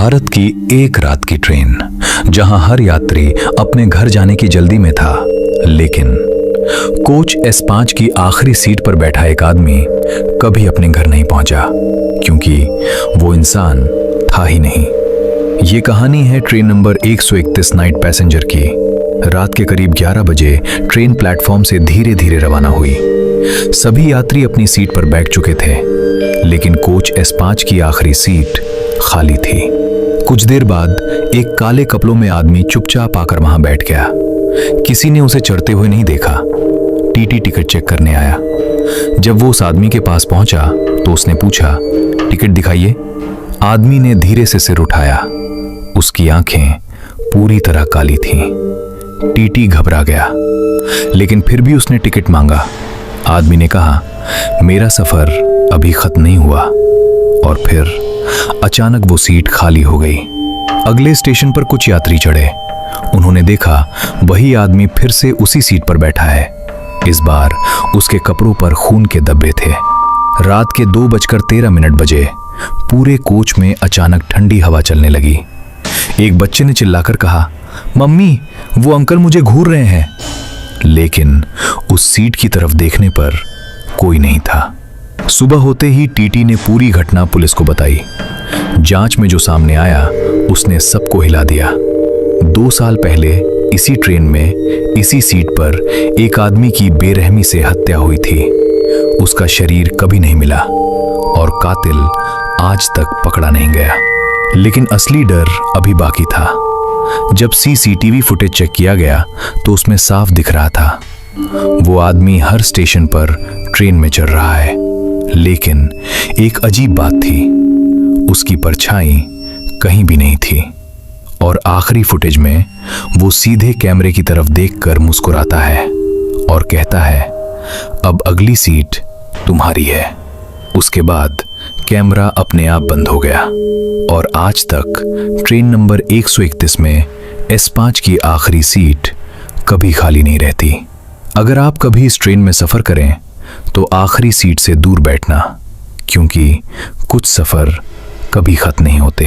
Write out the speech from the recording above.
भारत की एक रात की ट्रेन, जहां हर यात्री अपने घर जाने की जल्दी में था, लेकिन कोच S5 की आखिरी सीट पर बैठा एक आदमी कभी अपने घर नहीं पहुंचा, क्योंकि वो इंसान था ही नहीं। ये कहानी है ट्रेन नंबर 131 नाइट पैसेंजर की। रात के करीब 11 बजे ट्रेन प्लेटफॉर्म से धीरे धीरे रवाना हुई। सभी यात्री अपनी सीट पर बैठ चुके थे, लेकिन कोच S5 की आखिरी सीट खाली थी। कुछ देर बाद एक काले कपड़ों में आदमी चुपचाप आकर वहां बैठ गया। किसी ने उसे चढ़ते हुए नहीं देखा। टीटी टिकट चेक करने आया। जब वो उस आदमी के पास पहुंचा तो उसने पूछा, टिकट दिखाइए। आदमी ने धीरे से सिर उठाया। उसकी आंखें पूरी तरह काली थीं। टीटी घबरा गया, लेकिन फिर भी उसने टिकट मांगा। आदमी ने कहा, मेरा सफर अभी खत्म नहीं हुआ। और फिर अचानक वो सीट खाली हो गई। अगले स्टेशन पर कुछ यात्री चढ़े। उन्होंने देखा वही आदमी फिर से उसी सीट पर बैठा है। इस बार उसके कपड़ों पर खून के धब्बे थे। रात के 2:13 बजे पूरे कोच में अचानक ठंडी हवा चलने लगी। एक बच्चे ने चिल्लाकर कहा, मम्मी, वो अंकल मुझे घूर रहे हैं। लेकिन उस सीट की तरफ देखने पर कोई नहीं था। सुबह होते ही टीटी ने पूरी घटना पुलिस को बताई। जांच में जो सामने आया उसने सबको हिला दिया। 2 साल पहले इसी ट्रेन में इसी सीट पर एक आदमी की बेरहमी से हत्या हुई थी। उसका शरीर कभी नहीं मिला और कातिल आज तक पकड़ा नहीं गया। लेकिन असली डर अभी बाकी था। जब CCTV फुटेज चेक किया गया तो उसमें साफ दिख रहा था, वो आदमी हर स्टेशन पर ट्रेन में चढ़ रहा है। लेकिन एक अजीब बात थी, उसकी परछाई कहीं भी नहीं थी। और आखिरी फुटेज में वो सीधे कैमरे की तरफ देखकर मुस्कुराता है और कहता है, अब अगली सीट तुम्हारी है। उसके बाद कैमरा अपने आप बंद हो गया और आज तक ट्रेन नंबर 131 में S5 की आखिरी सीट कभी खाली नहीं रहती। अगर आप कभी इस ट्रेन में सफर करें तो आखिरी सीट से दूर बैठना, क्योंकि कुछ सफर कभी खत्म नहीं होते।